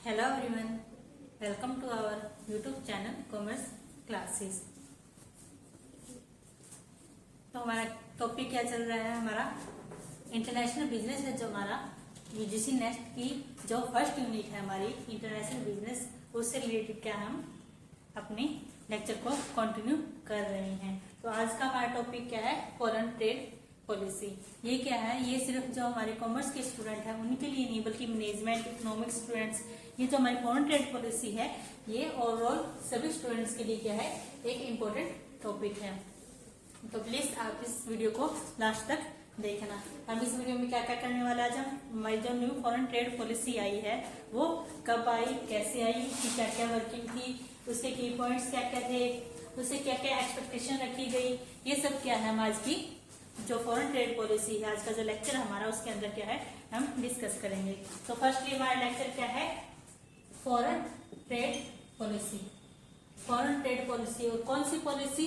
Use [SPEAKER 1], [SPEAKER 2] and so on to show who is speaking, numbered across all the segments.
[SPEAKER 1] Hello everyone, welcome to our YouTube channel commerce classes. तो हमारा topic क्या चल रहा है? हमारा इंटरनेशनल बिजनेस है, जो हमारा यूजीसी नेक्स्ट की जो फर्स्ट यूनिट है हमारी इंटरनेशनल बिजनेस, उससे रिलेटेड क्या हम अपने लेक्चर को कंटिन्यू कर रहे हैं। तो आज का हमारा टॉपिक क्या है? Foreign trade policy. ये क्या है? ये सिर्फ जो हमारे कॉमर्स के स्टूडेंट हैं उनके लिए नहीं, बल्कि मैनेजमेंट, इकोनॉमिक्स स्टूडेंट्स, ये जो हमारी फॉरेन ट्रेड पॉलिसी है ये ओवरऑल सभी स्टूडेंट्स के लिए क्या है? एक इम्पोर्टेंट टॉपिक है। तो प्लीज आप इस वीडियो को लास्ट तक देखना। हम इस वीडियो में क्या क्या करने वाले आज हम हमारी जो न्यू फॉरेन ट्रेड पॉलिसी आई है वो कब आई, कैसे आई, उसकी क्या क्या वर्किंग थी, उसके की पॉइंट्स क्या क्या थे, उससे क्या क्या एक्सपेक्टेशन रखी गई, ये सब क्या है हम आज की जो फॉरेन ट्रेड पॉलिसी है, आज का जो लेक्चर हमारा उसके अंदर क्या है हम डिस्कस करेंगे। तो फर्स्टली हमारा लेक्चर क्या है? Foreign trade policy. Foreign trade policy और कौन सी पॉलिसी?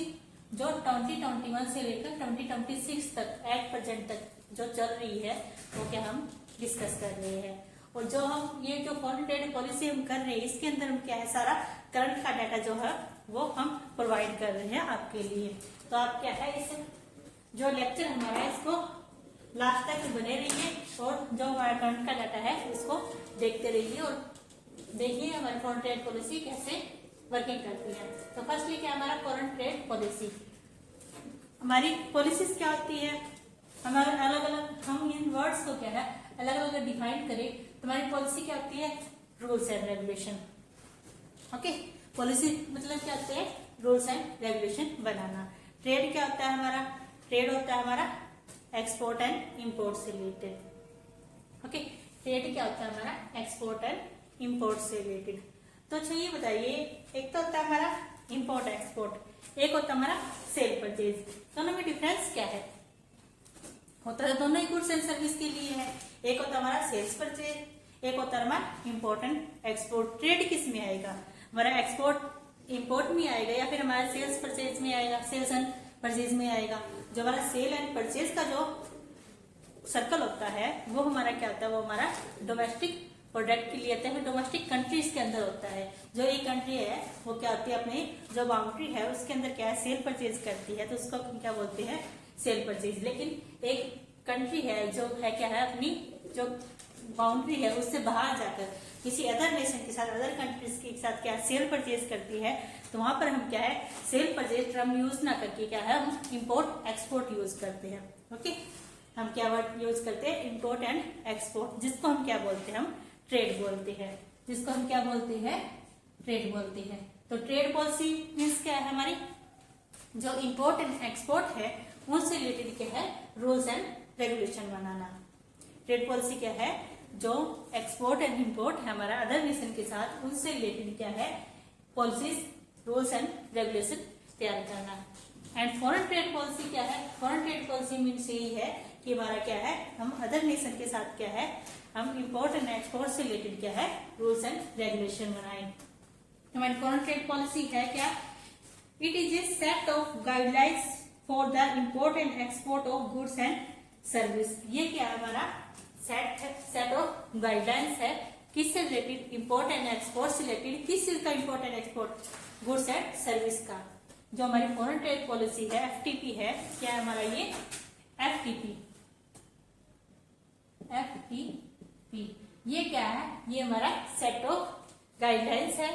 [SPEAKER 1] जो 2021 से लेकर 2026 तक एट प्रेजेंट तक जो चल रही है वो क्या हम डिस्कस कर रहे हैं। और जो हम ये जो फॉरेन ट्रेड पॉलिसी हम कर रहे हैं इसके अंदर हम क्या है सारा करंट का डाटा जो है वो हम प्रोवाइड कर रहे हैं आपके लिए। तो आप क्या है इस जो लेक्चर हमारा है इसको लास्ट तक बने रहिए और जो हमारा करंट का डाटा है उसको देखते रहिए और देखिए हमारी फॉरेन ट्रेड पॉलिसी कैसे वर्किंग करती है। तो फर्स्टली क्या हमारा फॉरेन ट्रेड पॉलिसी, हमारी पॉलिसीज क्या होती है? हमारे अलग अलग हम इन वर्ड्स को क्या है अलग अलग डिफाइन करें तो हमारी पॉलिसी क्या होती है? Rules and regulation. Okay, policy मतलब क्या होते हैं? Rules and regulation banana. Trade क्या होता है हमारा? ट्रेड होता है हमारा एक्सपोर्ट एंड इंपोर्ट से रिलेटेड। ओके, ट्रेड क्या होता है हमारा? एक्सपोर्ट एंड इंपोर्ट से रिलेटेड। तो अच्छा ये बताइए, एक तो होता है हमारा इंपोर्ट एक्सपोर्ट, एक होता है हमारा सेल परचेज। दोनों में डिफरेंस क्या है? होता है दोनों ही गुड्स एंड सर्विस के लिए है। एक होता है हमारा सेल्स परचेज, एक होता है हमारा इंपोर्ट एंड एक्सपोर्ट। ट्रेड किस में आएगा? हमारा एक्सपोर्ट इंपोर्ट में आएगा या फिर हमारा सेल्स परचेज में आएगा? सेल्स एंड परचेज में आएगा। जो हमारा सेल एंड परचेज का जो सर्कल होता है वो हमारा क्या होता है? वो हमारा डोमेस्टिक प्रोडक्ट के लिए आता है, डोमेस्टिक कंट्रीज के अंदर होता है। जो एक कंट्री है वो क्या होती है अपनी जो बाउंड्री है उसके अंदर क्या है सेल परचेज करती है, तो उसको क्या बोलते हैं? Cell purchase. लेकिन एक कंट्री है जो है क्या है अपनी जो बाउंड्री है उससे बाहर जाकर किसी अदर नेशन के साथ, अदर कंट्रीज के साथ क्या सेल परचेज करती है, तो वहां पर हम क्या है सेल परचेज टर्म यूज ना करके क्या है हम इंपोर्ट एक्सपोर्ट यूज करते हैं। ओके, हम क्या वर्ड यूज करते हैं? इंपोर्ट एंड एक्सपोर्ट, जिसको हम क्या बोलते हैं? हम ट्रेड बोलते हैं, जिसको हम क्या बोलते हैं? ट्रेड बोलते हैं। तो ट्रेड पॉलिसी मीन्स क्या है? हमारी जो इंपोर्ट एंड एक्सपोर्ट है उससे रिलेटेड क्या है? Rules and regulation banana. Trade policy क्या है? जो एक्सपोर्ट एंड इंपोर्ट है हमारा अदर नेशन के साथ उससे रिलेटेड क्या है? पॉलिसीज, रूल्स एंड रेगुलेशन तैयार करना। एंड फॉरेन ट्रेड पॉलिसी क्या है? फॉरेन ट्रेड पॉलिसी मीन्स यही है कि हमारा क्या है हम अदर नेशन के साथ क्या है हम इंपोर्ट एंड एक्सपोर्ट से रिलेटेड क्या है रूल्स एंड रेगुलेशन बनाए। हमारी फॉरेन ट्रेड पॉलिसी है क्या? It is a set of guidelines for the import and export of goods and service. ये क्या है? हमारा सेट ऑफ गाइडलाइंस है किससे रिलेटेड? इंपोर्ट एंड एक्सपोर्ट से रिलेटेड। किस चीज का import and export? Goods and service का। जो हमारी फॉरेन ट्रेड पॉलिसी है एफटीपी है, क्या है हमारा ये? एफटीपी ये क्या है? ये हमारा सेट ऑफ गाइडलाइंस है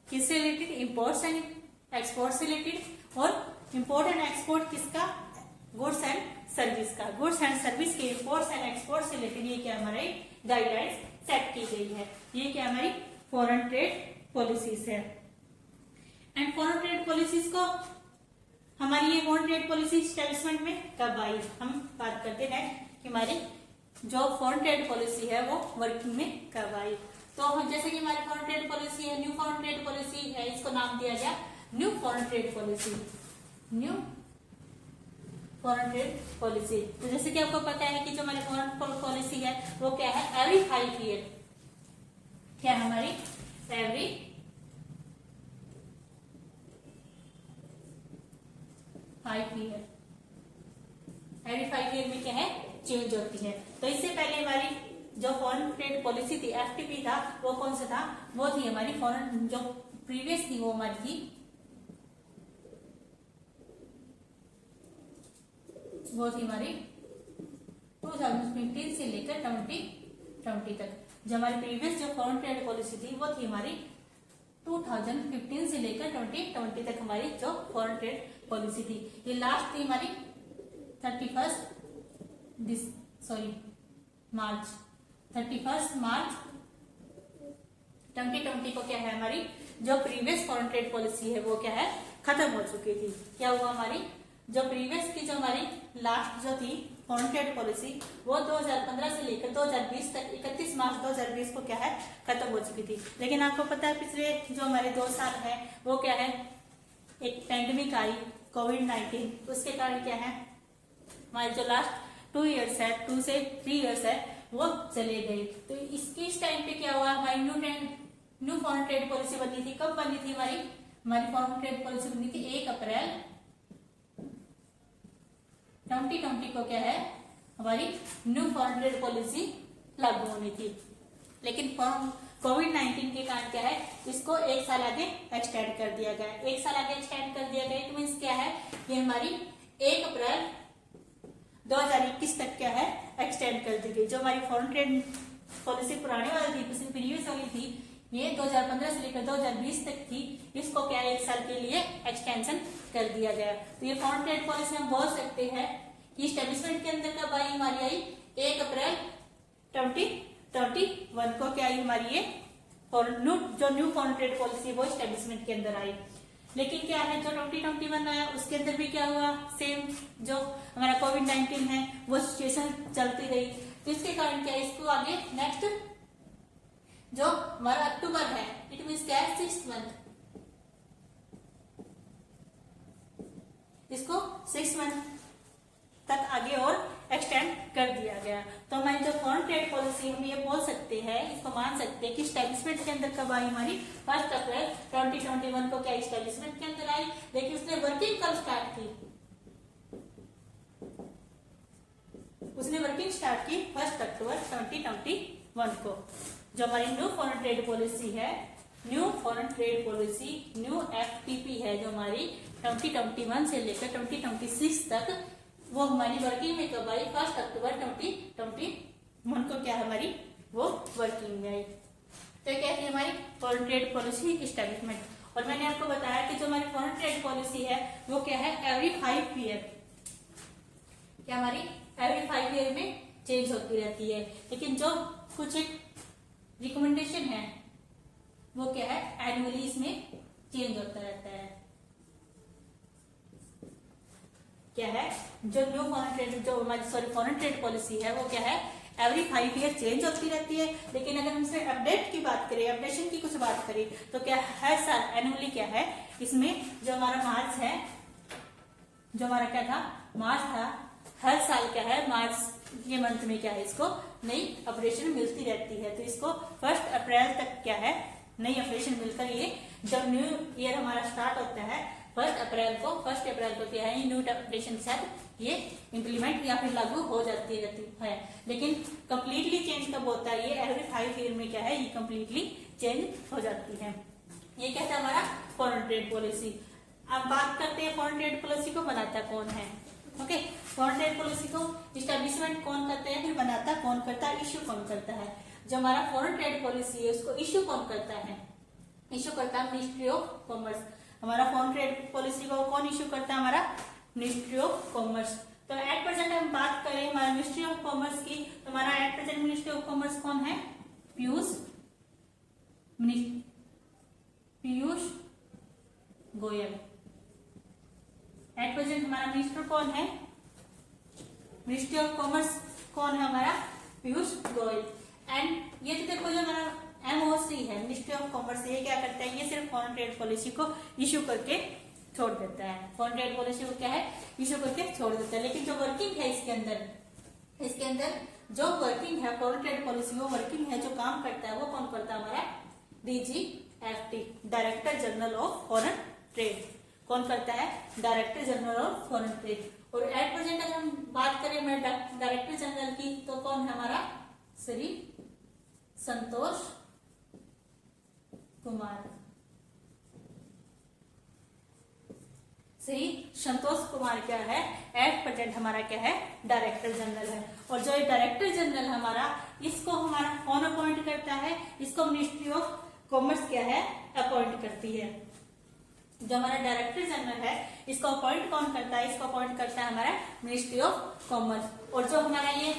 [SPEAKER 1] किससे रिलेटेड? इंपोर्ट्स एंड एक्सपोर्ट से रिलेटेड। और इंपोर्ट एंड एक्सपोर्ट किसका? गुड्स एंड सर्विस का। गुड्स एंड सर्विस के इंपोर्ट्स एंड एक्सपोर्ट से रिलेटेड ये क्या हमारी गाइडलाइंस सेट की गई है। ये क्या हमारी फॉरेन ट्रेड पॉलिसीज है। एंड फॉरेन ट्रेड पॉलिसीज को हमारी ये फॉरेन ट्रेड पॉलिसी एस्टैब्लिशमेंट में कब आई? हम बात करते हैं कि हमारी जो फॉरेन ट्रेड पॉलिसी है वो वर्किंग में कब आई। तो हम जैसे कि हमारी फॉरेन ट्रेड पॉलिसी है, न्यू फॉरेन ट्रेड पॉलिसी है, इसको नाम दिया गया new foreign trade policy. New foreign trade policy. तो जैसे कि आपको पता है कि जो हमारी फॉरेन पॉलिसी है वो क्या है? एवरी 5 ईयर क्या है हमारी? एवरी 5 ईयर, एवरी 5 ईयर में क्या है चेंज होती है। तो इससे पहले हमारी जो फॉरेन ट्रेड पॉलिसी थी एफटीपी था वो कौन सा था, वो थी हमारी फॉरेन जो प्रीवियस थी वो हमारी थी, वो थी हमारी 2015 से लेकर 2020 तक। जो हमारी प्रीवियस जो फॉरेन ट्रेड पॉलिसी थी वो थी हमारी 2015 से लेकर 2020 तक हमारी जो फॉरेन ट्रेड पॉलिसी थी। ये लास्ट थी हमारी 31 मार्च 2020 को क्या है हमारी जो प्रीवियस फॉरेन ट्रेड पॉलिसी है वो क्या है खत्म हो चुकी थी। क्या हुआ हमारी जो प्रीवियस की जो हमारी लास्ट जो थी फॉरेन ट्रेड पॉलिसी वो 2015 से लेकर 2020 तक 31 मार्च 2020 को क्या है खत्म हो चुकी थी। लेकिन आपको पता है पिछले जो हमारे 2 साल है वो क्या है एक पैंडेमिक आई कोविड-19, उसके कारण क्या है हमारे जो लास्ट 2 इयर्स है 2 से 3 इयर्स है वो चले गए। तो इस टाइम पे क्या हुआ हमारी न्यू फॉरेन ट्रेड पॉलिसी बनी थी। कब बनी थी हमारी फॉरेन ट्रेड पॉलिसी बनी थी 1 अप्रैल 2020 को क्या है हमारी न्यू फॉरेन ट्रेड पॉलिसी लागू होनी थी। लेकिन कोविड-19 के कारण क्या है इसको 1 साल आगे एक्सटेंड कर दिया गया। 1 साल आगे एक्सटेंड कर दिया गया इट मींस क्या है ये हमारी 1 अप्रैल 2021 तक क्या है एक्सटेंड कर दी गई। जो हमारी फॉरेन ट्रेड पॉलिसी पुरानी वाली थी प्रीवियस वाली थी ये 2015 से लेकर 2020 तक थी, इसको क्या 1 साल के लिए एक्सटेंशन कर दिया गया। तो ये फॉरेन ट्रेड पॉलिसी हम बोल सकते हैं कि स्टैब्लिशमेंट के अंदर कब आई हमारी आई 1 अप्रैल 2021 को क्या आई हमारी ये जो न्यू फॉरेन ट्रेड पॉलिसी वो स्टैब्लिशमेंट के अंदर आई। लेकिन क्या है जो 2021 आया उसके अंदर भी क्या हुआ सेम जो हमारा कोविड-19 है वो सिचुएशन चलती रही। तो इसके कारण क्या इसको आगे नेक्स्ट जो हमारा अक्टूबर है इट मीन्स क्या है 6 मंथ, इसको 6 मंथ तक आगे और एक्सटेंड कर दिया गया। तो हमारी जो फॉरेन ट्रेड पॉलिसी हम ये बोल सकते हैं इसको मान सकते हैं कि स्टैब्लिशमेंट के अंदर कब आई हमारी 1 अप्रैल 2021 को क्या स्टैब्लिशमेंट के अंदर आई। लेकिन उसने वर्किंग कब स्टार्ट की, उसने वर्किंग स्टार्ट की 1 अक्टूबर 2021 को। जो हमारी न्यू फॉरेन ट्रेड पॉलिसी है new foreign trade policy new FTP है जो हमारी 2021 से लेकर 2026 तक वो हमारी वर्किंग में कब आई 1 अक्टूबर 2021 को क्या हमारी वो वर्किंग में आई। तो क्या थी हमारी फॉरेन ट्रेड पॉलिसी एस्टेब्लिशमेंट। और मैंने आपको बताया कि जो हमारी फॉरेन ट्रेड पॉलिसी है वो क्या है एवरी 5 ईयर क्या हमारी एवरी 5 ईयर में चेंज होती रहती है। लेकिन जो कुछ एक रिकमेंडेशन है वो क्या है एनुअली इसमें चेंज होता रहता है। क्या है जो न्यू फॉरेन ट्रेड जो हमारी फॉरेन ट्रेड पॉलिसी है वो क्या है एवरी 5 ईयर चेंज होती रहती है। लेकिन अगर हमसे अपडेट की बात करें अपडेशन की कुछ बात करें तो क्या हर साल एनुअली क्या है इसमें जो हमारा मार्च है जो हमारा क्या था मार्च था हर साल क्या है मार्च के मंथ में क्या है इसको नई अपडेशन मिलती रहती है। तो इसको 1 अप्रैल तक क्या है नई अपडेशन मिलकर ये जब न्यू ईयर हमारा स्टार्ट होता है 1 अप्रैल को क्या है न्यू अपडेशन के साथ ये इम्प्लीमेंट या फिर लागू हो जाती रहती है। लेकिन कंप्लीटली चेंज कब होता है ये एवरी 5 ईयर में क्या है ये कंप्लीटली चेंज हो जाती है। ये क्या था हमारा फॉरेन ट्रेड पॉलिसी। अब बात करते हैं फॉरेन ट्रेड पॉलिसी को बनाता कौन है। ओके फॉरेन ट्रेड पॉलिसी को इस्टेब्लिशमेंट कौन करते हैं फिर बनाता कौन करता है इश्यू कौन करता है। जो हमारा फॉरेन ट्रेड पॉलिसी है उसको इश्यू कौन करता है इश्यू करता है मिनिस्ट्री ऑफ कॉमर्स। हमारा फॉरेन ट्रेड पॉलिसी को कौन इश्यू करता है हमारा मिनिस्ट्री ऑफ कॉमर्स। तो एट प्रेजेंट हम बात करें हमारा मिनिस्ट्री ऑफ कॉमर्स की तो हमारा at present ministry of commerce कौन है पीयूष गोयल। एट प्रेजेंट हमारा मिनिस्टर कौन है मिनिस्ट्री ऑफ कॉमर्स कौन है हमारा पीयूष गोयल। एंड ये तो देखो जो हमारा एमओसी है मिनिस्ट्री ऑफ कॉमर्स ये क्या करता है ये सिर्फ फॉरेन ट्रेड पॉलिसी को इश्यू करके छोड़ देता है। फॉरेन ट्रेड पॉलिसी को क्या है इश्यू करके छोड़ देता है। लेकिन जो वर्किंग है इसके अंदर जो वर्किंग है फॉरेन ट्रेड पॉलिसी वो वर्किंग है जो काम करता है वो कौन करता है हमारा DGFT director general of foreign trade कौन करता है director general of foreign trade. और एट प्रेजेंट अगर हम बात करें डायरेक्टर जनरल की तो कौन है हमारा श्री संतोष कुमार। श्री संतोष कुमार क्या है, एट प्रेजेंट हमारा क्या है, डायरेक्टर जनरल है। और जो डायरेक्टर जनरल हमारा, इसको हमारा कौन अपॉइंट करता है, इसको मिनिस्ट्री ऑफ कॉमर्स क्या है, अपॉइंट करती है। जो हमारा डायरेक्टर जनरल है, इसको अपॉइंट कौन करता है, इसको अपॉइंट करता है हमारा मिनिस्ट्री ऑफ कॉमर्स। और जो हमारा ये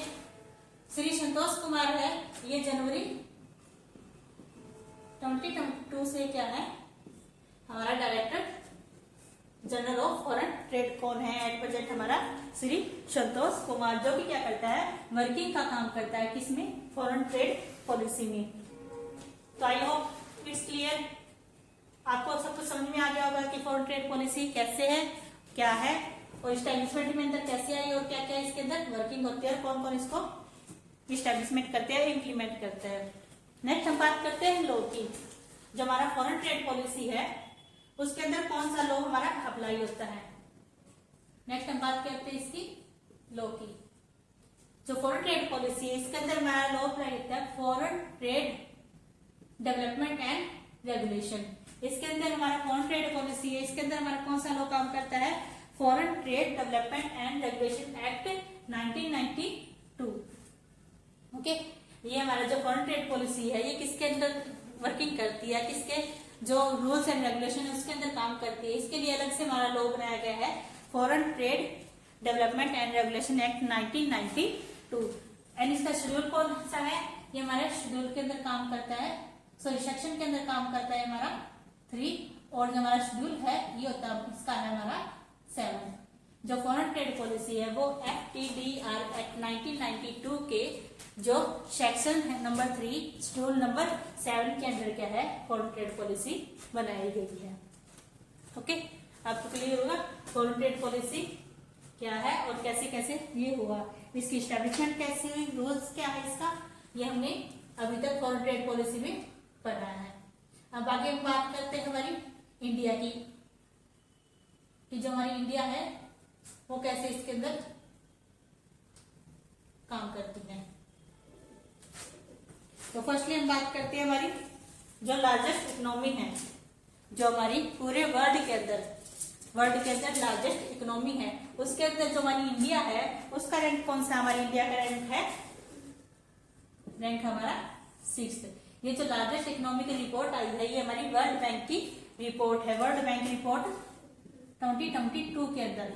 [SPEAKER 1] श्री संतोष कुमार है, ये जनवरी 2022 से क्या है, हमारा director general of foreign trade कौन है, एट प्रेजेंट हमारा श्री संतोष कुमार, जो कि क्या करता है, वर्किंग का काम करता है किसमें, फॉरेन ट्रेड पॉलिसी में। तो आई होप इट्स क्लियर, आपको सब कुछ समझ में आ गया होगा कि फॉरेन ट्रेड पॉलिसी कैसे है, क्या है, और इस्टेब्लिशमेंट में अंदर कैसे आई और क्या क्या इसके अंदर वर्किंग होती है, कौन कौन इसको इस्टेब्लिशमेंट करते हैं, इम्प्लीमेंट करते हैं। नेक्स्ट हम बात करते हैं लॉ की। जो हमारा फॉरेन ट्रेड पॉलिसी है, उसके अंदर कौन सा लॉ हमारा अप्लाई होता है। नेक्स्ट हम बात करते हैं इसकी लॉ की। जो फॉरेन ट्रेड पॉलिसी है, इसके अंदर हमारा लॉ अप्लाई होता है foreign trade development and regulation. इसके अंदर हमारा फॉरेन ट्रेड पॉलिसी है, इसके अंदर हमारा कौन सा लॉ काम करता है, foreign trade development and regulation act 1992। Okay, ये हमारा जो फॉरेन ट्रेड पॉलिसी है, ये किसके अंदर वर्किंग करती है, किसके जो रूल्स एंड रेगुलेशन है उसके अंदर काम करती है। इसके लिए अलग से हमारा लॉ बनाया गया है, foreign trade development and regulation act 1992। And इसका शेड्यूल कौन सा है, ये हमारे शेड्यूल के अंदर काम करता है, सॉरी सेक्शन के अंदर काम करता है हमारा 3, और जो हमारा शेड्यूल है ये होता है, इसका है हमारा 7। जो फॉरेन ट्रेड पॉलिसी है वो FTDR एक्ट 1992 के जो सेक्शन है नंबर 3 शेड्यूल नंबर 7 के अंदर क्या है, फॉरेन ट्रेड पॉलिसी बनाई गई है। ओके, आपको क्लियर होगा फॉरेन ट्रेड पॉलिसी क्या है और कैसे कैसे ये हुआ, इसकी एस्टेब्लिशमेंट कैसे हुई, रूल्स क्या है इसका, ये हमने अभी तक फॉरेन ट्रेड पॉलिसी में पढ़ा है। अब आगे हम बात करते हैं हमारी इंडिया की, कि जो हमारी इंडिया है वो कैसे इसके अंदर काम करती है। तो फर्स्टली हम बात करते हैं हमारी जो लार्जेस्ट इकोनॉमी है, जो हमारी पूरे वर्ल्ड के अंदर लार्जेस्ट इकोनॉमी है, उसके अंदर जो हमारी इंडिया है उसका रैंक कौन सा, हमारी इंडिया का रैंक है, रैंक हमारा 6। ये जो लार्जेस्ट इकोनॉमी की रिपोर्ट आई है, ये हमारी वर्ल्ड बैंक की रिपोर्ट है, वर्ल्ड बैंक रिपोर्ट 2022 के अंदर।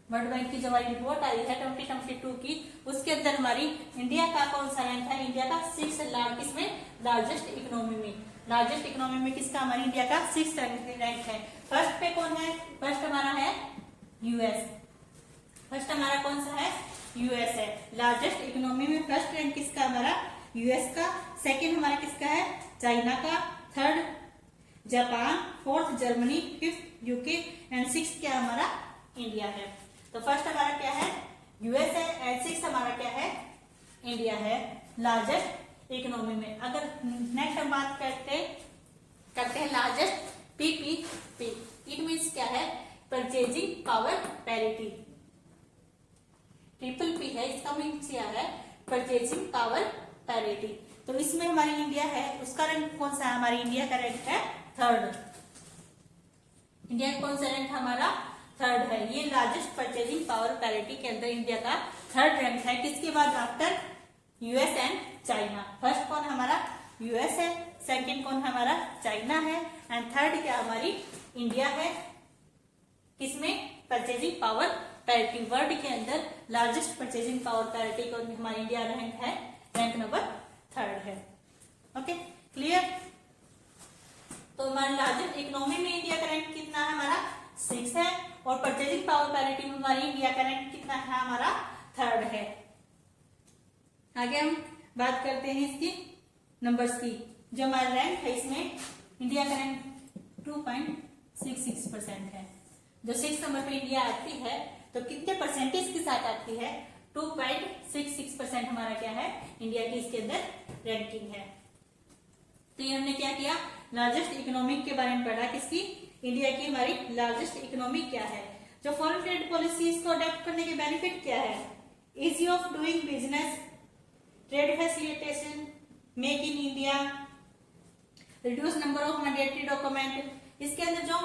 [SPEAKER 1] वर्ल्ड बैंक की जो हमारी रिपोर्ट आई है 2022 की, उसके अंदर हमारी इंडिया का कौन सा रैंक है, इंडिया का 6 किसमें, लार्जेस्ट इकोनॉमी में। लार्जेस्ट इकोनॉमी में किसका, हमारी इंडिया का 6 रैंक है। फर्स्ट पे कौन है, फर्स्ट हमारा है यूएस, फर्स्ट हमारा कौन सा है, यूएस है। लार्जेस्ट इकोनॉमी में फर्स्ट रैंक किसका, हमारा यूएस का। सेकेंड हमारा किसका है, चाइना का। Third Japan, fourth Germany, fifth UK and 6 क्या हमारा इंडिया है। तो फर्स्ट हमारा क्या है, यूएस है, एंड 6 हमारा क्या है, इंडिया है लार्जेस्ट इकोनॉमी में। अगर नेक्स्ट हम बात करते हैं लार्जेस्ट पीपीपी, इट मीन्स क्या है, purchasing power parity. Triple P है, इसका मीन्स क्या है, परचेजिंग पावर पैरिटी। तो इसमें हमारी इंडिया है, उसका रैंक कौन सा है, हमारी इंडिया का रैंक है 3rd। इंडिया का कौन सा रैंक हमारा 3rd है। ये लार्जेस्ट परचेजिंग पावर पैरिटी के अंदर इंडिया का 3rd रैंक है। किसके बाद, after US and China. First कौन हमारा यूएस है, सेकंड कौन हमारा चाइना है, एंड थर्ड क्या हमारी इंडिया है। किसमें, परचेजिंग पावर पैरिटी। वर्ल्ड के अंदर लार्जेस्ट परचेजिंग पावर पैरिटी को हमारी इंडिया रैंक है, रैंक नंबर 3rd है। Okay, clear. तो हमारे लार्जेस्ट इकोनॉमी में इंडिया का रैंक कितना है, हमारा 6 है, और परचेजिंग पावर पैरिटी में हमारी इंडिया का रैंक कितना है, हमारा 3rd है। आगे हम बात करते हैं इसकी नंबर्स की। जो हमारा रैंक है, इसमें इंडिया का रैंक 2.66% है। जो 6 नंबर पे इंडिया आती है तो कितने परसेंटेज के साथ आती है, 2.66% हमारा क्या है, इंडिया की इसके अंदर रैंकिंग है। तो ये हमने क्या किया, लार्जेस्ट इकोनॉमिक के बारे में पढ़ा, किसकी, इंडिया की हमारी लार्जेस्ट इकोनॉमी क्या है। जो फॉरेन ट्रेड पॉलिसी, इसको अडॉप्ट करने के बेनिफिट क्या है, easy of doing business, trade facilitation, make in India, reduce number of mandatory document. इसके अंदर जो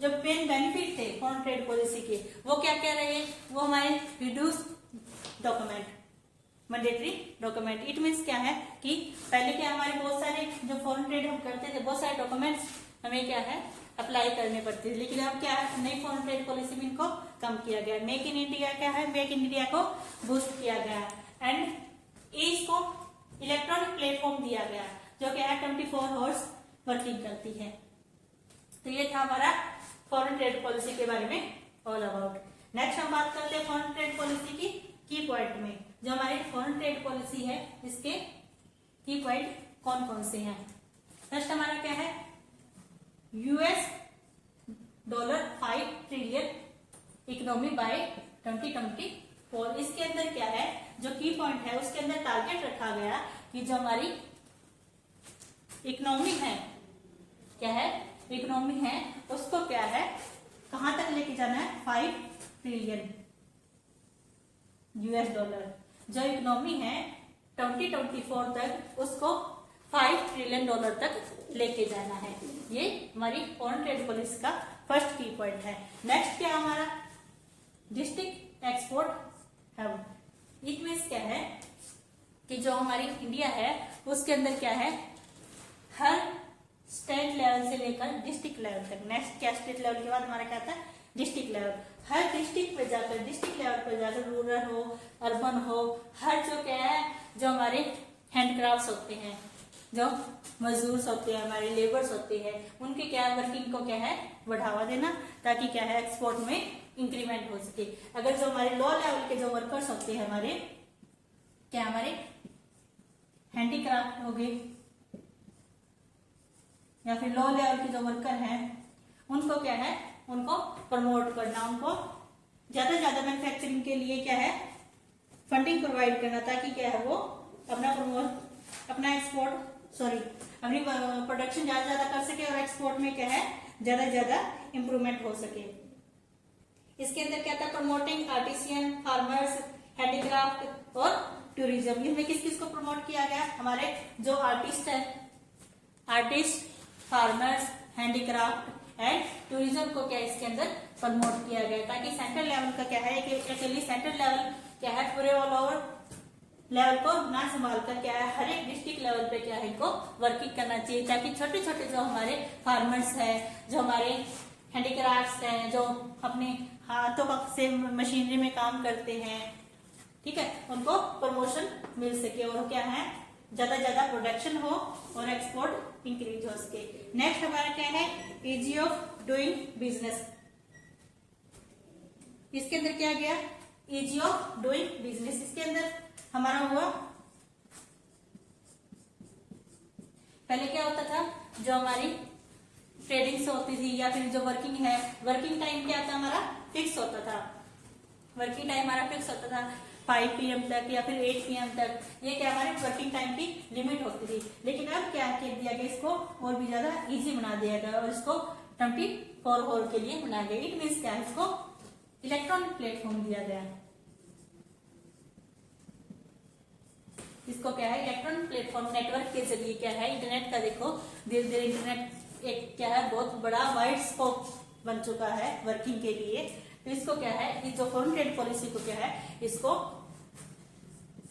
[SPEAKER 1] जो मेन बेनिफिट थे फॉरेन ट्रेड पॉलिसी के वो क्या क्या रहे, वो हमारे reduce document, mandatory document. It means क्या है कि पहले क्या हमारे बहुत सारे जो फॉरेन ट्रेड हम करते थे बहुत सारे डॉक्यूमेंट्स हमें क्या है अप्लाई करने पड़ते थे, लेकिन अब क्या है नई फॉरेन ट्रेड पॉलिसी में इनको कम किया गया। मेक इन इंडिया क्या है, मेक इन इंडिया को बूस्ट किया गया एंड इसको इलेक्ट्रॉनिक प्लेटफॉर्म दिया गया जो क्या है 24 आवर्स वर्किंग करती है। तो ये था हमारा फॉरेन ट्रेड पॉलिसी के बारे में ऑल अबाउट। नेक्स्ट हम बात करते हैं फॉरेन ट्रेड पॉलिसी की पॉइंट में। जो हमारी फॉरेन ट्रेड पॉलिसी है इसके की पॉइंट कौन कौन से हैं। फर्स्ट हमारा क्या है, US $5 ट्रिलियन इकोनॉमी बाय 2024। इसके अंदर क्या है जो की पॉइंट है उसके अंदर टारगेट रखा गया कि जो हमारी इकोनॉमी है क्या है, इकोनॉमी है उसको क्या है कहां तक लेके जाना है, 5 ट्रिलियन US डॉलर। जो इकोनॉमी है 2024 तक उसको 5 ट्रिलियन डॉलर तक लेके जाना है। ये हमारी फॉरेन ट्रेड पॉलिसी का फर्स्ट की पॉइंट है। नेक्स्ट क्या हमारा, district export hub. It means क्या है कि जो हमारी इंडिया है उसके अंदर क्या है हर स्टेट लेवल से लेकर डिस्ट्रिक्ट लेवल तक। नेक्स्ट क्या, स्टेट लेवल के बाद हमारा क्या था डिस्ट्रिक्ट लेवल। हर डिस्ट्रिक्ट पे जाकर, डिस्ट्रिक्ट लेवल पे जाकर, रूरल हो अर्बन हो, हर जो क्या है जो हमारे हैंडक्राफ्ट्स होते हैं, जो मजदूर होते हैं, हमारे लेबर्स होते हैं, उनके क्या वर्किंग को क्या है बढ़ावा देना ताकि क्या है एक्सपोर्ट में इंक्रीमेंट हो सके। अगर जो हमारे लो लेवल के जो वर्कर्स होते हैं हमारे क्या हमारे हैंडीक्राफ्ट हो गए या फिर लो लेवल के जो वर्कर हैं उनको क्या है उनको प्रमोट करना, उनको ज्यादा से ज्यादा मैन्युफैक्चरिंग के लिए क्या है फंडिंग प्रोवाइड करना ताकि क्या है वो अपना एक्सपोर्ट अपनी प्रोडक्शन ज्यादा ज्यादा कर सके और एक्सपोर्ट में क्या है ज्यादा ज्यादा इंप्रूवमेंट हो सके। इसके अंदर क्या था, प्रमोटिंग आर्टिसियन, फार्मर्स, हैंडीक्राफ्ट और टूरिज्म। इसमें किस किस को प्रमोट किया गया, हमारे जो आर्टिस्ट है, artist, farmers, handicraft and tourism को क्या इसके अंदर प्रमोट किया गया ताकि सेंट्रल लेवल का क्या है कि एक्चुअली सेंट्रल लेवल क्या है पूरे ऑल ओवर लेवल को ना संभाल कर क्या है हर एक डिस्ट्रिक्ट लेवल पे क्या है इनको वर्किंग करना चाहिए ताकि छोटे छोटे जो हमारे फार्मर्स है, जो हमारे हैंडीक्राफ्ट्स हैं, जो अपने हाथों से मशीनरी में काम करते हैं, ठीक है, उनको प्रमोशन मिल सके और क्या है ज्यादा प्रोडक्शन हो और एक्सपोर्ट इंक्रीज हो सके। नेक्स्ट हमारा क्या है, इजी ऑफ डूइंग बिजनेस। इसके अंदर क्या गया, इजी ऑफ डूइंग बिजनेस। इसके अंदर हमारा हुआ पहले क्या होता था, जो हमारी ट्रेडिंग से होती थी या फिर जो वर्किंग है, वर्किंग टाइम क्या था हमारा फिक्स होता था, वर्किंग टाइम हमारा फिक्स होता था 5 PM तक या फिर 8 PM तक, ये क्या हमारे वर्किंग टाइम की लिमिट होती थी। लेकिन अब क्या कर दिया गया, इसको और भी ज्यादा इजी बना दिया गया और इसको 24 आवर के लिए बनाया गया। इट मीन्स क्या है, इसको इलेक्ट्रॉनिक प्लेटफॉर्म दिया गया, इसको क्या है इलेक्ट्रॉनिक प्लेटफॉर्म नेटवर्क के जरिए क्या है इंटरनेट का देखो धीरे धीरे इंटरनेट एक क्या है बहुत बड़ा वाइड स्कोप बन चुका है वर्किंग के लिए। तो इसको क्या है इस जो फॉरेन ट्रेड पॉलिसी को क्या है इसको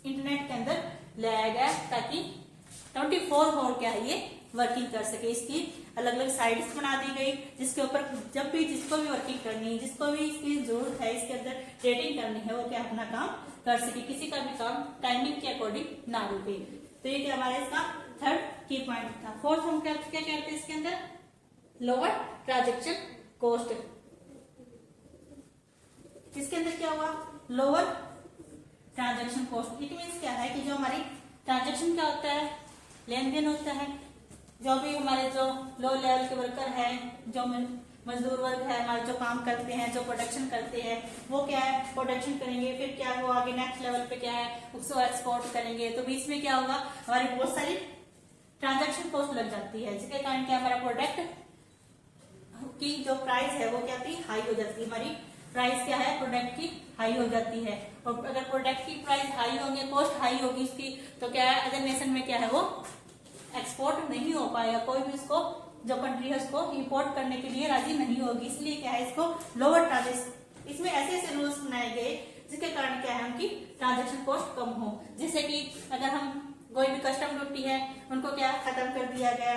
[SPEAKER 1] इंटरनेट के अंदर लाया गया ताकि 24 आवर क्या है ये वर्किंग कर सके। इसकी अलग अलग साइट्स बना दी गई जिसके ऊपर जब भी जिसको भी वर्किंग करनी है, जिसको भी इसकी जरूरत है, इसके अंदर ट्रेडिंग करनी है, वो क्या अपना काम कर सके, किसी का भी काम टाइमिंग के अकॉर्डिंग ना रुके। तो ये क्या हमारा इसका थर्ड की पॉइंट था। फोर्थ हम क्या कहते हैं इसके अंदर, लोअर ट्रांजैक्शन कॉस्ट। इसके अंदर क्या हुआ, lower transaction cost. It means क्या है कि जो हमारी ट्रांजैक्शन क्या होता है, लेन देन होता है, जो भी हमारे जो लो लेवल के वर्कर है, जो मजदूर वर्ग है हमारे जो काम करते हैं, जो प्रोडक्शन करते हैं, वो क्या है प्रोडक्शन करेंगे, फिर क्या वो आगे नेक्स्ट लेवल पे क्या है उसको एक्सपोर्ट करेंगे। तो बीच में क्या होगा, हमारी बहुत सारी ट्रांजैक्शन कॉस्ट लग जाती है जिसके कारण क्या हमारा प्रोडक्ट की जो प्राइस है वो क्या थी हाई हो जाती है, हमारी प्राइस क्या है, प्रोडक्ट की हाई हो जाती है। और अगर प्रोडक्ट की प्राइस हाई होंगे, कॉस्ट हाई होगी उसकी, तो क्या है, अदर नेशन में क्या है, वो एक्सपोर्ट नहीं हो पाएगा, कोई भी उसको जो कंट्री है उसको इंपोर्ट करने के लिए राजी नहीं होगी। इसलिए क्या है, इसको लोअर ट्रांजेक्शन, इसमें ऐसे ऐसे रूल्स बनाए गए जिसके कारण क्या है, उनकी ट्रांजेक्शन कॉस्ट कम हो। जैसे कि अगर हम कोई भी कस्टम ड्यूटी है उनको क्या खत्म कर दिया गया,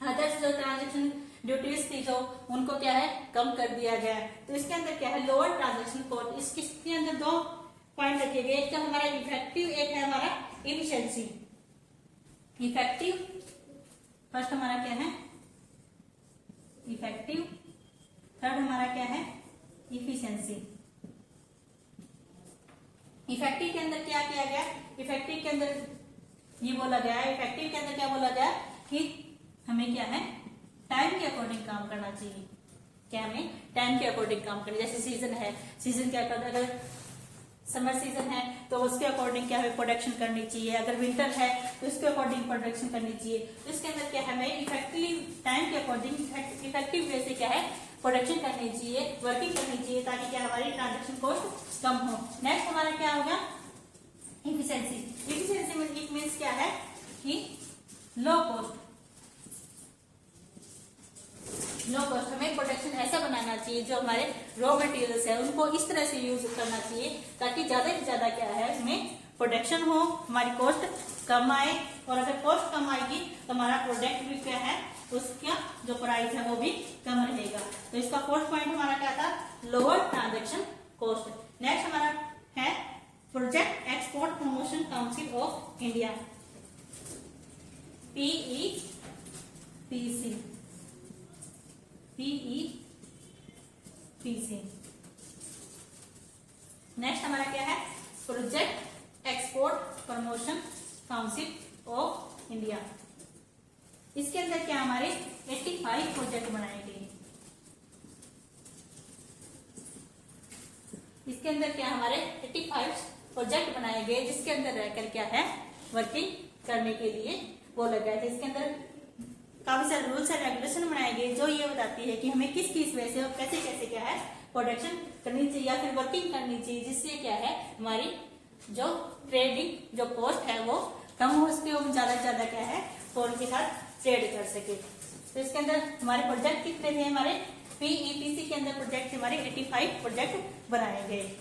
[SPEAKER 1] अदर्स जो ट्रांजेक्शन ड्यूटीज थी जो उनको क्या है कम कर दिया गया। तो इसके अंदर क्या है, लोअर ट्रांजेक्शन कॉस्ट। इसके अंदर दो पॉइंट रखे गए, एक तो हमारा इफेक्टिव, एक है हमारा इफिशिएंसी। इफेक्टिव, फर्स्ट हमारा क्या है इफेक्टिव, थर्ड हमारा क्या है इफिशिएंसी। इफेक्टिव के अंदर क्या किया गया, इफेक्टिव के अंदर ये बोला गया है, इफेक्टिव के अंदर क्या बोला गया कि हमें क्या है टाइम के अकॉर्डिंग काम करना चाहिए। क्या हमें टाइम के अकॉर्डिंग काम करना, जैसे सीजन है, सीजन क्या करता है, अगर समर सीजन है तो उसके अकॉर्डिंग क्या हमें प्रोडक्शन करनी चाहिए, अगर विंटर है तो उसके अकॉर्डिंग प्रोडक्शन करनी चाहिए। तो इसके अंदर क्या है, हमें इफेक्टिव टाइम के अकॉर्डिंग इफेक्टिव वे से क्या है प्रोडक्शन करनी चाहिए, वर्किंग करनी चाहिए, ताकि क्या हमारी ट्रांजेक्शन कॉस्ट कम हो। नेक्स्ट हमारा क्या होगा इफिशिएंसी। इफिशिएंसी में इट मीन्स क्या है कि लो कॉस्ट, लो कॉस्ट, हमें प्रोडक्शन ऐसा बनाना चाहिए जो हमारे रॉ मटेरियल्स है उनको इस तरह से यूज करना चाहिए ताकि ज्यादा से ज्यादा क्या है उसमें प्रोडक्शन हो, हमारी कॉस्ट कम आए। और अगर कॉस्ट कम आएगी तो हमारा प्रोडक्ट भी क्या है उसका जो प्राइस है वो भी कम रहेगा। तो इसका फोर्थ पॉइंट हमारा क्या था, लोअर ट्रांजेक्शन कॉस्ट। नेक्स्ट हमारा है project export promotion council of India, PEPC, PEPC। Next हमारा क्या है project export promotion council of India. इसके अंदर क्या हमारे 85 प्रोजेक्ट बनाए गए। इसके अंदर क्या हमारे 85 प्रोजेक्ट बनाए गए जिसके अंदर रहकर क्या है वर्किंग करने के लिए बोला गया था। इसके अंदर काफी सारे रूल्स एंड रेगुलेशन बनाए गए जो ये बताती है कि हमें किस किस वे से और कैसे कैसे क्या है प्रोडक्शन करनी चाहिए या फिर वर्किंग करनी चाहिए, जिससे क्या है हमारी जो ट्रेडिंग जो कॉस्ट है वो कम हो सके और ज्यादा से ज्यादा क्या है फोन के साथ ट्रेड कर सके। तो इसके अंदर हमारे प्रोजेक्ट कितने थे, हमारे PEPC के अंदर प्रोजेक्ट हमारे 85 प्रोजेक्ट बनाए गए।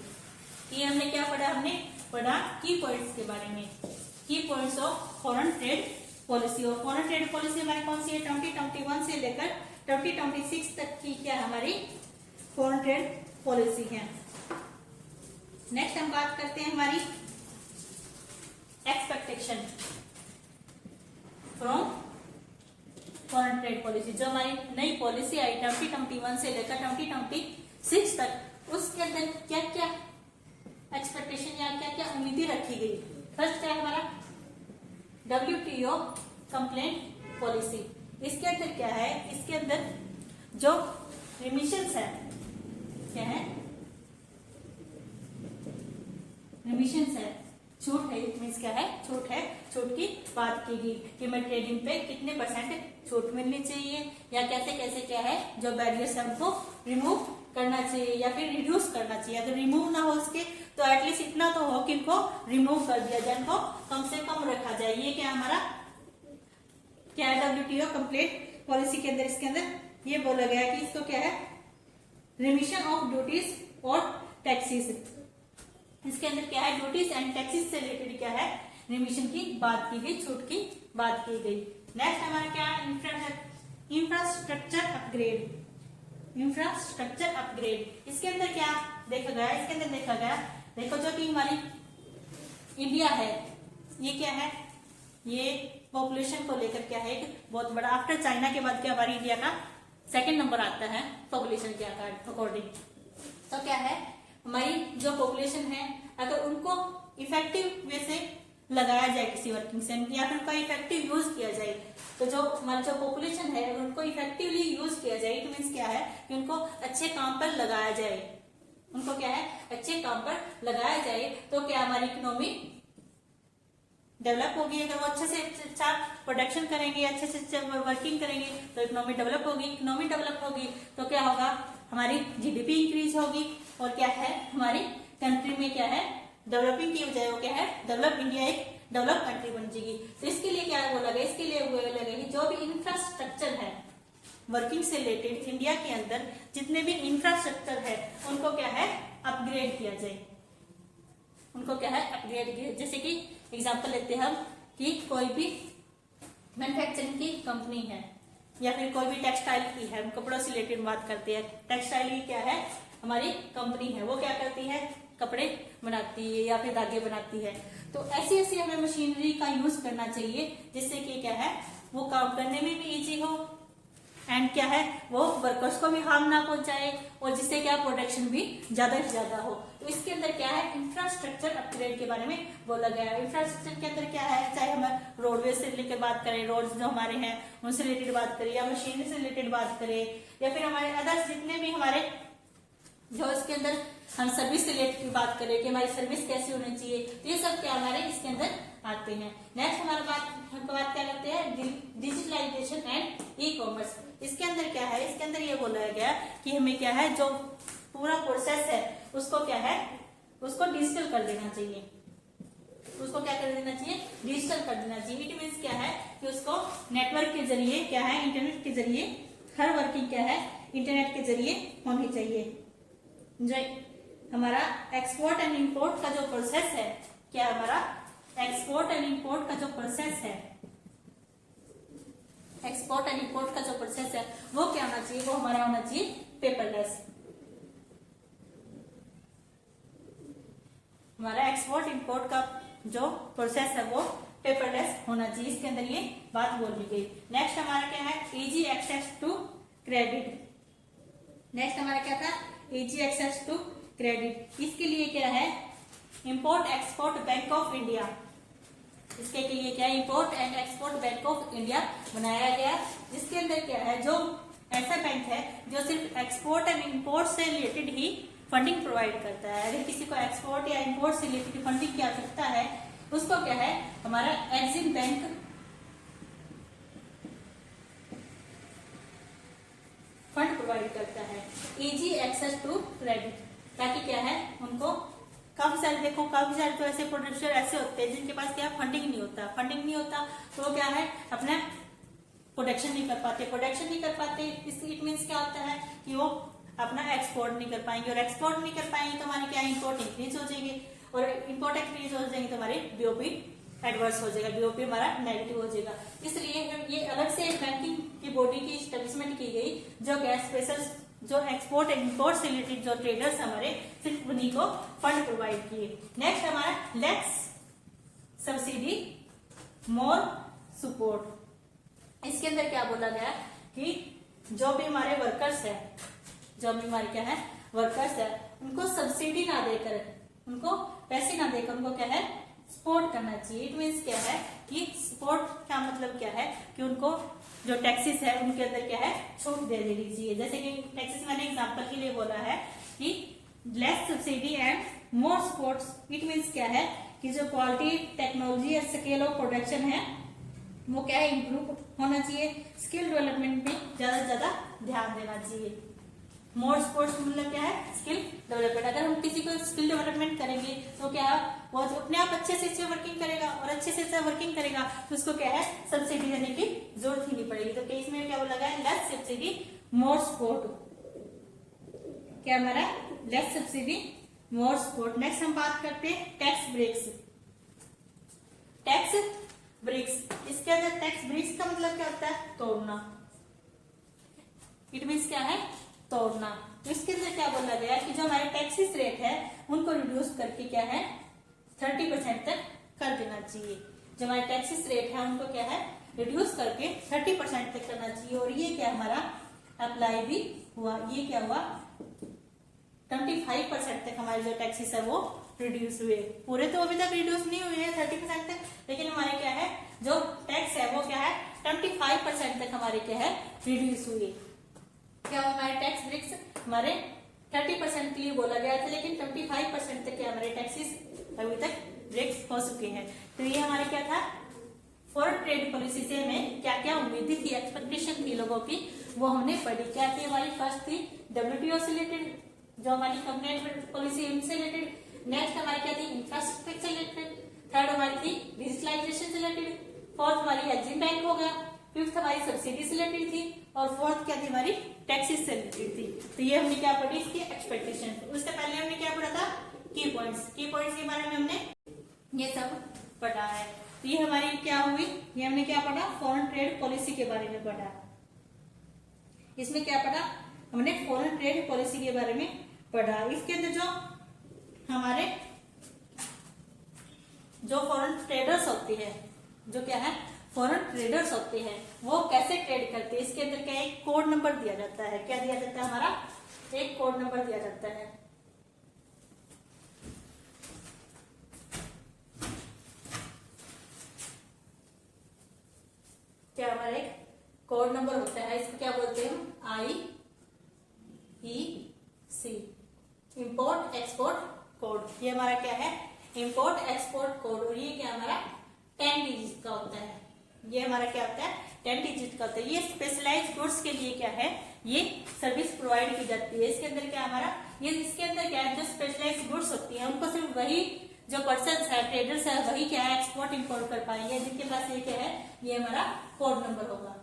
[SPEAKER 1] ये हमने क्या पढ़ा, हमने पढ़ा की पॉइंट्स के बारे में, की points of foreign trade policy. और फॉरेन ट्रेड पॉलिसी हमारी कौन सी है, 2021 से लेकर 2026 तक की क्या हमारी फॉरेन ट्रेड पॉलिसी है। नेक्स्ट हम बात करते हैं हमारी expectation from foreign trade policy. जो हमारी नई पॉलिसी आई 2021 से लेकर 2026 तक, उसके अंदर क्या क्या एक्सपेक्टेशन या क्या क्या उम्मीदें रखी गई। फर्स्ट है हमारा WTO कंप्लेंट पॉलिसी। इसके अंदर क्या है, इसके अंदर जो रिमिशंस है क्या है, रिमिशंस है, छूट है, इट मीन्स क्या है छूट है, छूट की बात की गई कि मैं ट्रेडिंग पे कितने % छूट मिलनी चाहिए या कैसे कैसे क्या है जो बैरियर्स है उनको रिमूव करना चाहिए या फिर रिड्यूस करना चाहिए। अगर रिमूव ना हो सके तो एटलीस्ट इतना तो हो कि इनको रिमूव कर दिया जाए, इनको कम से कम रखा जाए। ये क्या हमारा क्या है WTO कंप्लेंट पॉलिसी के अंदर, इसके अंदर ये बोला गया कि इसको क्या है रिमिशन ऑफ ड्यूटीज और टैक्सेस। इसके अंदर क्या है ड्यूटीज एंड टैक्सेस से रिलेटेड क्या है रिमिशन की बात की गई, छूट की बात की गई। नेक्स्ट हमारा क्या है इंफ्रास्ट्रक्चर अपग्रेड, इंफ्रास्ट्रक्चर अपग्रेड। इसके अंदर क्या देखा गया, इसके अंदर देखा गया देखो जो कि हमारी इंडिया है ये क्या है, ये पॉपुलेशन को लेकर क्या है एक बहुत बड़ा, आफ्टर चाइना के बाद क्या हमारी इंडिया का सेकंड नंबर आता है पॉपुलेशन के अकॉर्डिंग। तो क्या है हमारी जो पॉपुलेशन है अगर उनको इफेक्टिव वे से लगाया जाए किसी वर्किंग से या फिर उनका इफेक्टिव यूज किया जाए, तो जो हमारी जो पॉपुलेशन है अगर उनको इफेक्टिवली यूज किया जाए इट मीन्स क्या है कि उनको अच्छे काम पर लगाया जाए, उनको क्या है अच्छे काम पर लगाया जाए, तो क्या हमारी इकोनॉमी डेवलप होगी। अगर वो अच्छे से अच्छा प्रोडक्शन करेंगे, अच्छे से वर्किंग करेंगे तो इकोनॉमी डेवलप होगी। इकोनॉमी डेवलप होगी तो क्या होगा, हमारी जीडीपी इंक्रीज होगी और क्या है, हमारी कंट्री में क्या है, डेवलपिंग की बजाय वो क्या है, डेवलप इंडिया एक डेवलप कंट्री बन जाएगी। तो इसके लिए क्या बोला गया, इसके लिए बोला गया कि जो भी इंफ्रास्ट्रक्चर है वर्किंग से रिलेटेड इंडिया के अंदर जितने भी इंफ्रास्ट्रक्चर है उनको क्या है, अपग्रेड किया जाए। उनको क्या है, अपग्रेड किया। जैसे कि एग्जांपल लेते हैं हम कि कोई भी मैन्युफैक्चरिंग की कंपनी है या फिर कोई भी टेक्सटाइल की है, हम कपड़ों से रिलेटेड बात करते हैं। टेक्सटाइल की क्या है, हमारी कंपनी है, वो क्या करती है, कपड़े बनाती है या फिर धागे बनाती है। तो ऐसी ऐसी हमें मशीनरी का यूज करना चाहिए जिससे कि क्या है, वो काम करने में भी इजी हो एंड क्या है, वो वर्कर्स को भी हार्म ना पहुंचाए और जिससे क्या प्रोडक्शन भी ज्यादा से ज्यादा हो। तो इसके अंदर क्या है, इंफ्रास्ट्रक्चर अपग्रेड के बारे में बोला गया है। इंफ्रास्ट्रक्चर के अंदर क्या है, चाहे हम रोडवेज से लेकर बात करें, रोड्स जो हमारे हैं उनसे रिलेटेड बात करें, या मशीनरी से रिलेटेड बात करें, या फिर हमारे अदर्स जितने भी हमारे जो इसके अंदर हम सर्विस रिलेटेड की बात करें कि हमारी सर्विस कैसी होनी चाहिए, तो ये सब क्या हमारे इसके अंदर आते हैं। नेक्स्ट हमारा बात क्या करते हैं, डिजिटलाइजेशन एंड ई कॉमर्स। इसके अंदर क्या है, इसके अंदर ये बोला गया कि हमें क्या है, जो पूरा प्रोसेस है उसको क्या है, उसको डिजिटल कर देना चाहिए। उसको क्या कर देना चाहिए, डिजिटल कर देना चाहिए। इट मीन्स क्या है कि उसको नेटवर्क के जरिए क्या है, इंटरनेट के जरिए हर वर्किंग क्या है, इंटरनेट के जरिए होनी चाहिए। जो हमारा एक्सपोर्ट एंड इंपोर्ट का जो प्रोसेस है, क्या हमारा एक्सपोर्ट एंड इंपोर्ट का जो प्रोसेस है, एक्सपोर्ट एंड इंपोर्ट का जो प्रोसेस है वो क्या होना चाहिए, वो हमारा होना चाहिए पेपरलेस। हमारा एक्सपोर्ट इंपोर्ट का जो प्रोसेस है वो पेपरलेस होना चाहिए। इसके अंदर ये बात बोली गई। नेक्स्ट हमारा क्या है, easy access to credit. Next हमारा क्या था, इजी एक्सेस टू क्रेडिट। इसके लिए क्या है, import export bank of India. इसके लिए क्या है, import and export bank of India बनाया गया, जिसके अंदर क्या है, जो ऐसा बैंक है जो सिर्फ एक्सपोर्ट एंड इंपोर्ट से रिलेटेड ही फंडिंग प्रोवाइड करता है। अगर किसी को एक्सपोर्ट या इंपोर्ट से रिलेटेड फंडिंग की आवश्यकता है उसको क्या है, हमारा एक्सिम बैंक फंड प्रोवाइड करता है। इजी एक्सेस टू क्रेडिट, ताकि क्या है, उनको काफी सारे तो ऐसे प्रोड्यूसर ऐसे होते हैं जिनके पास क्या फंडिंग नहीं होता तो वो क्या है, अपना प्रोडक्शन नहीं कर पाते। इट मीन्स क्या होता है कि वो अपना एक्सपोर्ट नहीं कर पाएंगे, और एक्सपोर्ट नहीं कर पाएंगे तो हमारे क्या, इंपोर्ट इंक्रीज हो जाएंगे, और इंपोर्ट इंक्रीज हो जाएंगे तो हमारे बीओपी एडवर्स हो जाएगा, बीओपी हमारा नेगेटिव हो जाएगा। इसलिए ये अलग से बैंकिंग की बॉडी की एस्टेब्लिशमेंट की गई, जो गैस स्पेशल जो एक्सपोर्ट एंड इंपोर्ट से रिलेटेड जो ट्रेडर्स हमारे सिर्फ उन्हीं को फंड प्रोवाइड किए। नेक्स्ट हमारा लेस सब्सिडी मोर सपोर्ट। इसके अंदर क्या बोला गया कि जो भी हमारे वर्कर्स है, जो भी हमारे क्या है वर्कर्स है, उनको सब्सिडी ना देकर, उनको पैसे ना देकर उनको क्या है, सपोर्ट करना चाहिए। इट मीन्स क्या है कि सपोर्ट का मतलब क्या है कि उनको जो टैक्सेस है उनके अंदर क्या है, छूट दे देनी चाहिए। जैसे कि टैक्सेस मैंने एग्जांपल के लिए बोला है कि less subsidy and more support. It means क्या है कि जो क्वालिटी, टेक्नोलॉजी या स्केल ऑफ प्रोडक्शन है वो क्या है, इम्प्रूव होना चाहिए। स्किल डेवलपमेंट में ज्यादा से ज्यादा ध्यान देना चाहिए। मोर स्पोर्ट्स मतलब क्या है, स्किल डेवलपमेंट। अगर हम किसी को स्किल डेवलपमेंट करेंगे तो क्या है, वो अपने आप अच्छे से वर्किंग करेगा, और अच्छे से वर्किंग करेगा तो उसको क्या है, सब्सिडी देने की जरूरत ही नहीं पड़ेगी। तो केस में क्या बोला गया, लेस सब्सिडी मोर सपोर्ट। क्या हमारा लेस सब्सिडी मोर सपोर्ट। नेक्स्ट हम बात करते हैं टैक्स ब्रेक्स। टैक्स ब्रेक्स, इसके अंदर टैक्स ब्रेक्स का मतलब क्या होता है, तोड़ना। इट मीन्स क्या है, तोड़ना। तो इसके अंदर क्या बोला गया कि जो हमारे टैक्सेस रेट है उनको रिड्यूस करके क्या है 30% तक कर देना चाहिए। जो हमारे टैक्सेस रेट है उनको क्या है, रिड्यूस करके 30% तक करना चाहिए। और ये क्या हमारा अप्लाई भी हुआ, ये क्या हुआ 25% तक हमारे जो टैक्सेस है वो रिड्यूस हुए। पूरे तो अभी तक रिड्यूस नहीं हुए हैं 30% तक, लेकिन हमारे क्या है जो टैक्स है वो क्या है 25% तक हमारे क्या है रिड्यूस हुए। क्या हमारे टैक्स ब्रेक्स हमारे 30% के लिए बोला गया था, लेकिन 25% तक के हमारे टैक्सेस अभी तक ब्रेक हो चुके हैं। तो ये हमारे क्या था, फॉरेन ट्रेड पॉलिसी से हमें क्या क्या उम्मीदें थी, एक्सपेक्टेशन थी लोगों की, वो हमने पढ़ी। क्या थी हमारी, फर्स्ट थी WTO से रिलेटेड, जो हमारी कंप्लेंट पॉलिसी उनसे रिलेटेड। नेक्स्ट हमारी क्या थी, इंफ्रास्ट्रक्चर से रिलेटेड। थर्ड हमारी थी डिजिटलाइजेशन से रिलेटेड। फोर्थ हमारी एग्जिम बैंक हो गया। फिफ्थ हमारी सब्सिडी से रिलेटेड थी। और फोर्थ क्या थी हमारी, टैक्सेस से रिलेटेड थी। तो ये हमने क्या पढ़ी, इसकी एक्सपेक्टेशन। उससे पहले हमने क्या पढ़ा था, की पॉइंट्स के बारे में हमने ये सब पढ़ा है। तो ये हमारी क्या हुई, ये हमने क्या पढ़ा, फॉरेन ट्रेड पॉलिसी के बारे में पढ़ा। इसमें क्या पढ़ा हमने, फॉरेन ट्रेड पॉलिसी के बारे में पढ़ा। इसके अंदर जो हमारे जो फॉरेन ट्रेडर्स होती है, जो क्या है फॉरेन ट्रेडर्स होते हैं, वो कैसे ट्रेड करते हैं, इसके अंदर क्या एक कोड नंबर दिया जाता है। क्या दिया जाता है हमारा, एक कोड नंबर दिया जाता है। क्या हमारा एक कोड नंबर होता है, इसको क्या बोलते हैं हम, IEC, इंपोर्ट एक्सपोर्ट कोड। ये हमारा क्या है, इंपोर्ट एक्सपोर्ट कोड। और ये क्या हमारा 10 डिजिट का होता है। ये हमारा क्या होता है, 10 डिजिट का होता है। ये स्पेशलाइज्ड गुड्स के लिए क्या है, ये सर्विस प्रोवाइड की जाती है। इसके अंदर क्या हमारा, ये इसके अंदर क्या है, जो स्पेशलाइज्ड गुड्स होती है उनको सिर्फ वही जो पर्सन है, ट्रेडर्स है, वही क्या है एक्सपोर्ट इंपोर्ट कर पाएंगे, जिनके पास ये क्या है, ये हमारा कोड नंबर होगा।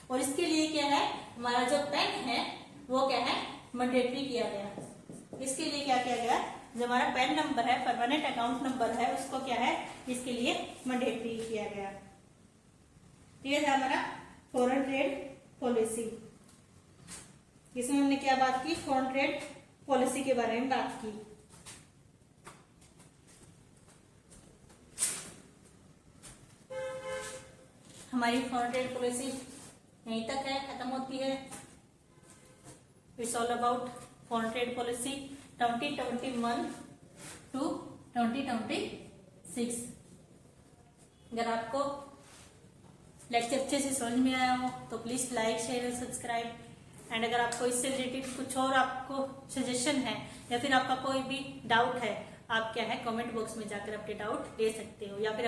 [SPEAKER 1] और इसके लिए क्या है, हमारा जो पेन है वो क्या है, मैंडेटरी किया गया। इसके लिए क्या किया गया, जो हमारा पेन नंबर है, परमानेंट अकाउंट नंबर है, उसको क्या है, इसके लिए मैंडेटरी किया गया। ये था हमारा फॉरेन ट्रेड पॉलिसी। इसमें हमने क्या बात की, फॉरेन ट्रेड पॉलिसी के बारे में बात की। हमारी फॉरेन ट्रेड पॉलिसी यहीं तक है, खत्म होती है। It's all about foreign trade policy 2021 to 2026। अगर आपको लेक्चर अच्छे से समझ में आया हो तो प्लीज लाइक शेयर और सब्सक्राइब। एंड अगर आपको इससे रिलेटेड कुछ और आपको सजेशन है या फिर आपका कोई भी डाउट है, आप क्या है कमेंट बॉक्स में जाकर अपने डाउट दे सकते हो, या फिर